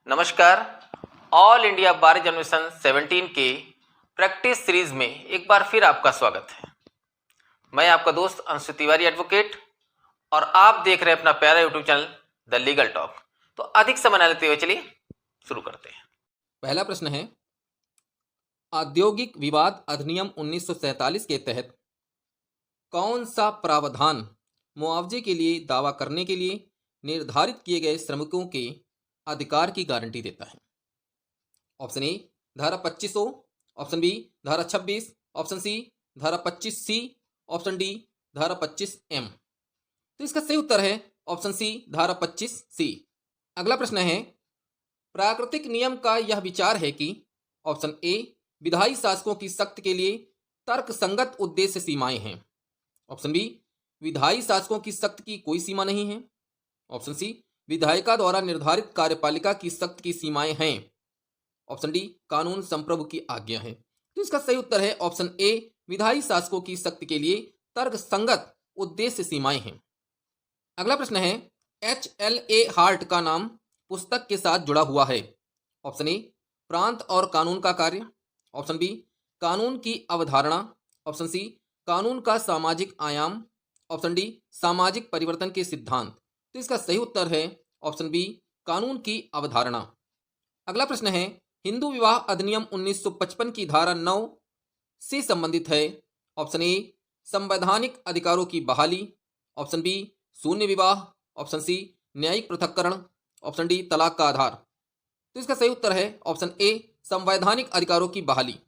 नमस्कार। All India बार examination 17 के practice series में एक बार फिर आपका स्वागत है। मैं आपका दोस्त अंशु तिवारी एडवोकेट और आप देख रहे हैं अपना प्यारा YouTube channel the legal talk. तो अधिक समय न लेते हुए चलिए शुरू करते हैं। पहला प्रश्न है, औद्योगिक विवाद अधिनियम 1947 के तहत कौन सा प्रावधान मुआवजे के लिए दावा करने के लिए निर्धारित किए गए श्रमिकों के अधिकार की गारंटी देता है? ऑप्शन ए धारा 2500, ऑप्शन बी धारा 26, ऑप्शन सी धारा 25C, ऑप्शन डी धारा 25M। तो इसका सही उत्तर है ऑप्शन सी धारा 25C। अगला प्रश्न है, प्राकृतिक नियम का यह विचार है कि ऑप्शन ए विधायी शासकों की सख्त के लिए तर्कसंगत उद्देश्य सीमाएं हैं, ऑप्शन बी विधायी शासकों की सख्त की कोई सीमा नहीं है, ऑप्शन सी विधायिका द्वारा निर्धारित कार्यपालिका की सख्त की सीमाएं हैं, ऑप्शन डी कानून संप्रभु की आज्ञा है। तो इसका सही उत्तर है ऑप्शन ए विधायी शासकों की सख्त के लिए तर्कसंगत उद्देश्य सीमाएं हैं। अगला प्रश्न है, HLA हार्ट का नाम पुस्तक के साथ जुड़ा हुआ है। ऑप्शन ए प्रांत और कानून का कार्य, ऑप्शन बी कानून की अवधारणा, ऑप्शन सी कानून का सामाजिक आयाम, ऑप्शन डी सामाजिक परिवर्तन के सिद्धांत। तो इसका सही उत्तर है ऑप्शन बी कानून की अवधारणा। अगला प्रश्न है, हिंदू विवाह अधिनियम 1955 की धारा 9 से संबंधित है। ऑप्शन ए संवैधानिक अधिकारों की बहाली, ऑप्शन बी शून्य विवाह, ऑप्शन सी न्यायिक पृथक्करण, ऑप्शन डी तलाक का आधार। तो इसका सही उत्तर है ऑप्शन ए संवैधानिक अधिकारों की बहाली।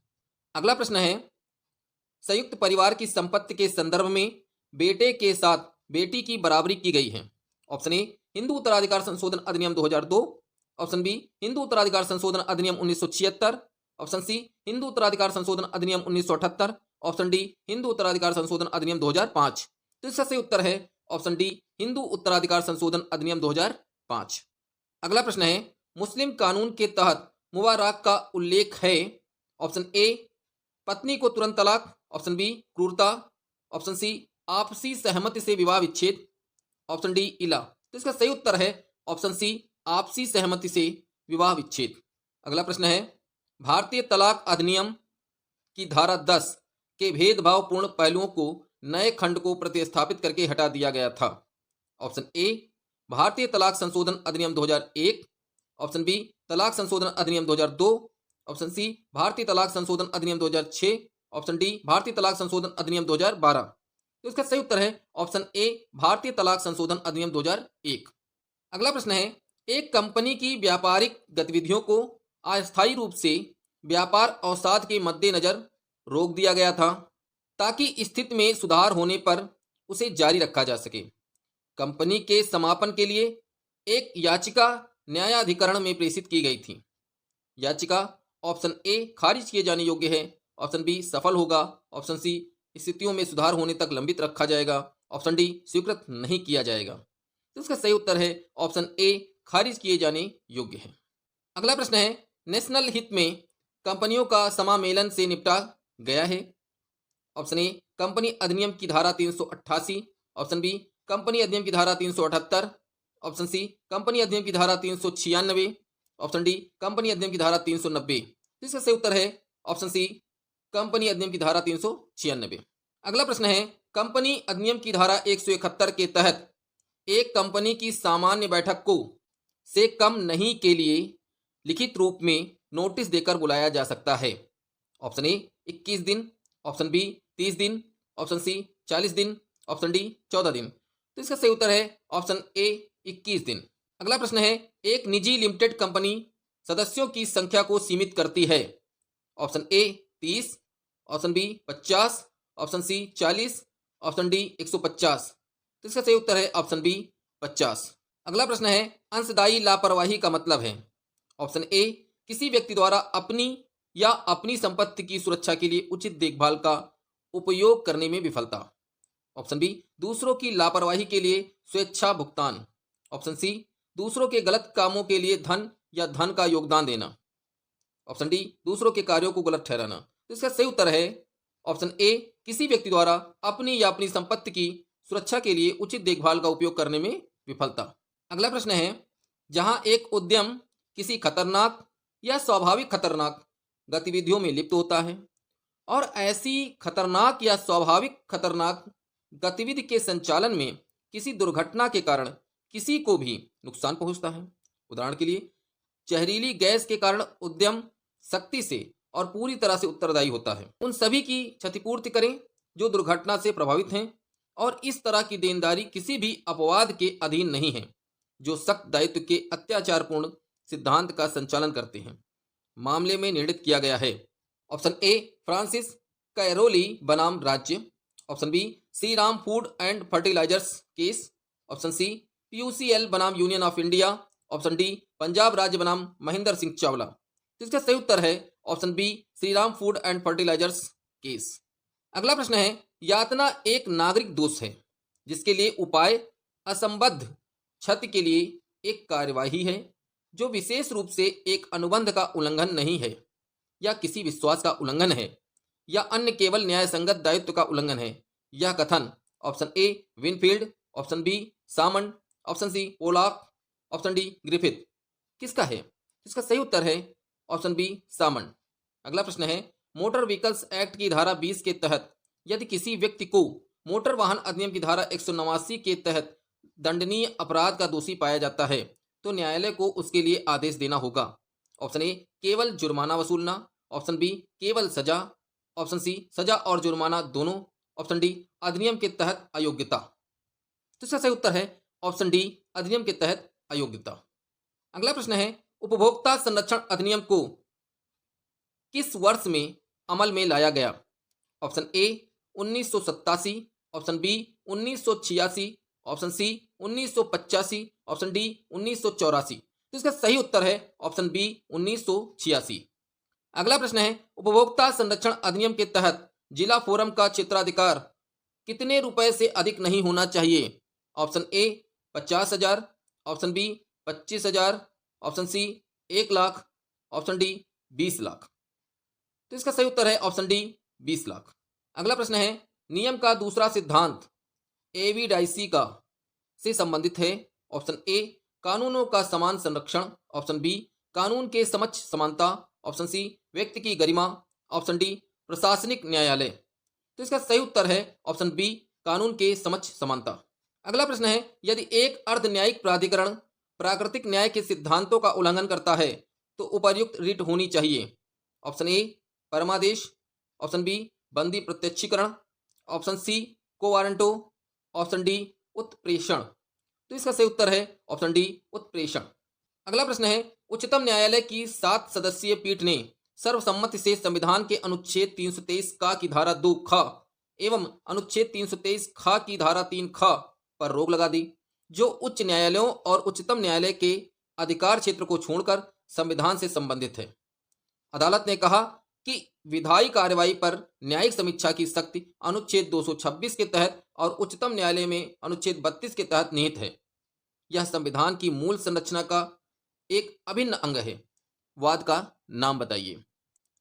अगला प्रश्न है, संयुक्त परिवार की संपत्ति के संदर्भ में बेटे के साथ बेटी की बराबरी की गई है। ऑप्शन ए हिंदू उत्तराधिकार संशोधन अधिनियम 2002, ऑप्शन बी हिंदू उत्तराधिकार संशोधन अधिनियम 1976, ऑप्शन सी हिंदू उत्तराधिकार संशोधन अधिनियम 1978, ऑप्शन डी हिंदू उत्तराधिकार संशोधन अधिनियम 2005। तो इसका सही उत्तर है ऑप्शन डी हिंदू उत्तराधिकार संशोधन अधिनियम 2005। अगला प्रश्न है, मुस्लिम कानून के तहत मुबारक का उल्लेख है। ऑप्शन ए पत्नी को तुरंत तलाक, ऑप्शन बी क्रूरता, ऑप्शन सी आपसी सहमति से विवाह विच्छेद, ऑप्शन डी इला। तो इसका सही उत्तर है ऑप्शन सी आपसी सहमति से विवाह विच्छेद। अगला प्रश्न है, भारतीय तलाक अधिनियम की धारा 10 के भेदभावपूर्ण पहलुओं को नए खंड को प्रतिस्थापित करके हटा दिया गया था। ऑप्शन ए भारतीय तलाक संशोधन अधिनियम 2001, ऑप्शन बी तलाक संशोधन अधिनियम 2002, ऑप्शन सी भारतीय तलाक संशोधन अधिनियम 2006, ऑप्शन डी भारतीय तलाक संशोधन अधिनियम 2012। तो इसका सही उत्तर है ऑप्शन ए भारतीय तलाक संशोधन अधिनियम 2001। अगला प्रश्न है, एक कंपनी की व्यापारिक गतिविधियों को अस्थायी रूप से व्यापार अवसाद के मद्देनजर रोक दिया गया था ताकि स्थिति में सुधार होने पर उसे जारी रखा जा सके। कंपनी के समापन के लिए एक याचिका न्यायाधिकरण में प्रेषित की गई थी। याचिका ऑप्शन ए खारिज किए जाने योग्य है, ऑप्शन बी सफल होगा, ऑप्शन सी स्थितियों में सुधार होने तक लंबित रखा जाएगा, ऑप्शन डी स्वीकृत नहीं किया जाएगा। तो इसका सही उत्तर है ऑप्शन ए खारिज किए जाने योग्य है। अगला प्रश्न है, नेशनल हित में कंपनियों का समामेलन से निपटा गया है। ऑप्शन ए कंपनी अधिनियम की धारा 388, ऑप्शन बी कंपनी अधिनियम की धारा 378, ऑप्शन सी कंपनी अधिनियम की धारा 396, ऑप्शन डी कंपनी अधिनियम की धारा 390। तो इसका सही उत्तर है ऑप्शन सी कंपनी अधिनियम की धारा 396। अगला प्रश्न है, कंपनी अधिनियम की धारा 171 के तहत एक कंपनी की सामान्य बैठक को से कम नहीं के लिए लिखित रूप में नोटिस देकर बुलाया जा सकता है। ऑप्शन ए 21 दिन, ऑप्शन बी 30 दिन, ऑप्शन सी 40 दिन, ऑप्शन डी 14 दिन। तो इसका सही उत्तर है ऑप्शन ए 21 दिन। अगला प्रश्न है, एक निजी लिमिटेड कंपनी सदस्यों की संख्या को सीमित करती है। Option A 30, option B 50, option C 40, option D 150। तो इसका सही उत्तर है ऑप्शन बी 50। अगला प्रश्न है, अंशदायी लापरवाही का मतलब है। ऑप्शन ए किसी व्यक्ति द्वारा अपनी या अपनी संपत्ति की सुरक्षा के लिए उचित देखभाल का उपयोग करने में विफलता, ऑप्शन बी दूसरों की लापरवाही के लिए स्वेच्छा भुगतान, ऑप्शन सी दूसरों के गलत कामों के लिए धन या धन का योगदान देना, ऑप्शन डी दूसरों के कार्यों को गलत ठहराना। तो इसका सही उत्तर है ऑप्शन ए किसी व्यक्ति द्वारा अपनी या अपनी संपत्ति की सुरक्षा के लिए उचित देखभाल का उपयोग करने में विफलता। अगला प्रश्न है, जहां एक उद्यम किसी खतरनाक या स्वाभाविक खतरनाक गतिविधियों में लिप्त होता है और ऐसी खतरनाक या स्वाभाविक खतरनाक गतिविधि के संचालन में किसी दुर्घटना के कारण किसी को भी नुकसान पहुंचता है। उदाहरण के लिए, जहरीली गैस के कारण उद्यम सख्ती से और पूरी तरह से उत्तरदायी होता है। उन सभी की क्षतिपूर्ति करें जो दुर्घटना से प्रभावित हैं और इस तरह की देनदारी किसी भी अपवाद के अधीन नहीं है जो सख्त दायित्व के अत्याचारपूर्ण सिद्धांत का संचालन करते हैं। मामले में निर्णित किया गया है। ऑप्शन ए, फ्रांसिस कैरोली बनाम राज्य। Option B, Shri Ram food and fertilisers case. Option C, PUCL बनाम union of India. Option D, Punjab राज्य बनाम महेंद्र सिंह चावला। तो इसका सही उत्तर है option B, Shri Ram food and fertilisers case. अगला प्रश्न है, यातना एक नागरिक दोष है जिसके लिए उपाय असंबद्ध क्षति के लिए एक कार्यवाही है जो विशेष रूप से एक अनुबंध का उल्लंघन नहीं है या किसी विश्वास का उल्लंघन है या अन्य केवल न्याय संगत दायित्व का उल्लंघन है। यह कथन option A, Winfield. Option B, Salmond. Option C, Pollock. Option D, Griffith किसका है? इसका सही उत्तर है ऑप्शन बी, सामंड। अगला प्रश्न है, मोटर व्हीकल्स एक्ट की धारा 20 के तहत यदि किसी व्यक्ति को मोटर वाहन अधिनियम की धारा 189 के तहत दंडनीय अपराध का दोषी पाया जाता है तो न्यायालय को उसके लिए आदेश देना होगा। ऑप्शन ए, केवल जुर्माना वसूलना। ऑप्शन बी, केवल सजा। ऑप्शन सी, सजा और जुर्माना दोनों। ऑप्शन डी, अधिनियम के तहत अयोग्यता। तो इसका सही उत्तर है ऑप्शन डी, अधिनियम के तहत अयोग्यता। अगला प्रश्न है, उपभोक्ता संरक्षण अधिनियम को किस वर्ष में अमल में लाया गया? Option A, 1987। Option B, 1986। Option C, 1985। Option D, 1984। तो इसका सही उत्तर है ऑप्शन बी, 1986। अगला प्रश्न है, उपभोक्ता संरक्षण अधिनियम के तहत जिला फोरम का क्षेत्राधिकार कितने रुपए से अधिक नहीं होना चाहिए? Option A, 50,000। Option B, 25,000। Option C, 1 lakh. Option D, 20 lakh. तो इसका सही उत्तर है ऑप्शन डी, 20 लाख। अगला प्रश्न है, नियम का दूसरा सिद्धांत एविडाइसी का से संबंधित है। ऑप्शन ए, कानूनों का समान संरक्षण। ऑप्शन बी, कानून के समक्ष समानता। ऑप्शन सी, व्यक्ति की गरिमा। ऑप्शन डी, प्रशासनिक न्यायालय। तो इसका सही उत्तर है ऑप्शन बी, कानून के समक्ष समानता। अगला प्रश्न है, यदि एक अर्ध न्यायिक प्राधिकरण प्राकृतिक न्याय के सिद्धांतों का उल्लंघन करता है तो उपर्युक्त रिट होनी चाहिए। ऑप्शन ए, परमादेश। ऑप्शन बी, बंदी प्रत्यक्षीकरण। Option C, quo warranto. Option D, उत्प्रेषण। तो इसका सही उत्तर है ऑप्शन डी, उत्प्रेषण। अगला प्रश्न है, उच्चतम न्यायालय की 7 सदस्यीय पीठ ने सर्वसम्मति से संविधान के अनुच्छेद 323 का की धारा 2 ख एवं अनुच्छेद 323 ख की धारा 3 ख पर रोक लगा दी जो उच्च न्यायालयों और उच्चतम न्यायालय के अधिकार क्षेत्र को छोड़कर संविधान से संबंधित है। अदालत ने कहा कि विधायी कार्रवाई पर न्यायिक समीक्षा की शक्ति अनुच्छेद 226 के तहत और उच्चतम न्यायालय में अनुच्छेद 32 के तहत निहित है। यह संविधान की मूल संरचना का एक अभिन्न अंग है। वाद का नाम बताइए।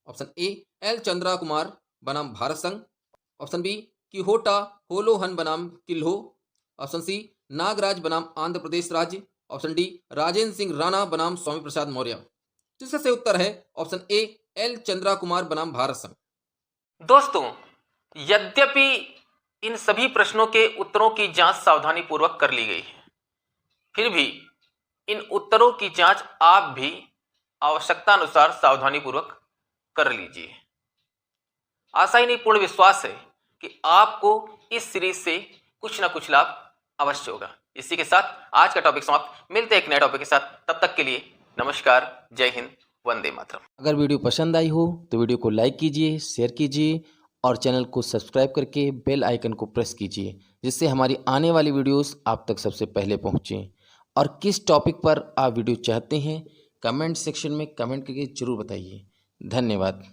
Option A, L Chandra Kumar बनाम भारत संघ। ऑप्शन बी, किहोटा होलोहन बनाम किल्हो। ऑप्शन सी, नागराज बनाम आंध्र प्रदेश राज्य। ऑप्शन डी, राजेंद्र सिंह राणा बनाम स्वामी प्रसाद मौर्य। तो इसका सही उत्तर है ऑप्शन ए, एल चंद्रा कुमार बनाम भारत संघ। दोस्तों, यद्यपि इन सभी प्रश्नों के उत्तरों की जांच सावधानी पूर्वक कर ली गई है, फिर भी इन उत्तरों की जांच आप भी आवश्यकता अनुसार सावधानी पूर्वक कर लीजिए। आशा ही नहीं, पूर्ण विश्वास है कि आपको इस सीरीज से कुछ ना कुछ लाभ अवश्य होगा। इसी के साथ आज का टॉपिक समाप्त। मिलते हैं एक नए टॉपिक के साथ। तब तक के लिए नमस्कार, जय हिंद, वंदे मातरम। अगर वीडियो पसंद आई हो तो वीडियो को लाइक कीजिए, शेयर कीजिए और चैनल को सब्सक्राइब करके बेल आइकन को प्रेस कीजिए जिससे हमारी आने वाली वीडियोस आप तक सबसे पहले पहुंचें। और किस टॉपिक पर आप वीडियो चाहते हैं कमेंट सेक्शन में कमेंट करके जरूर बताइए। धन्यवाद।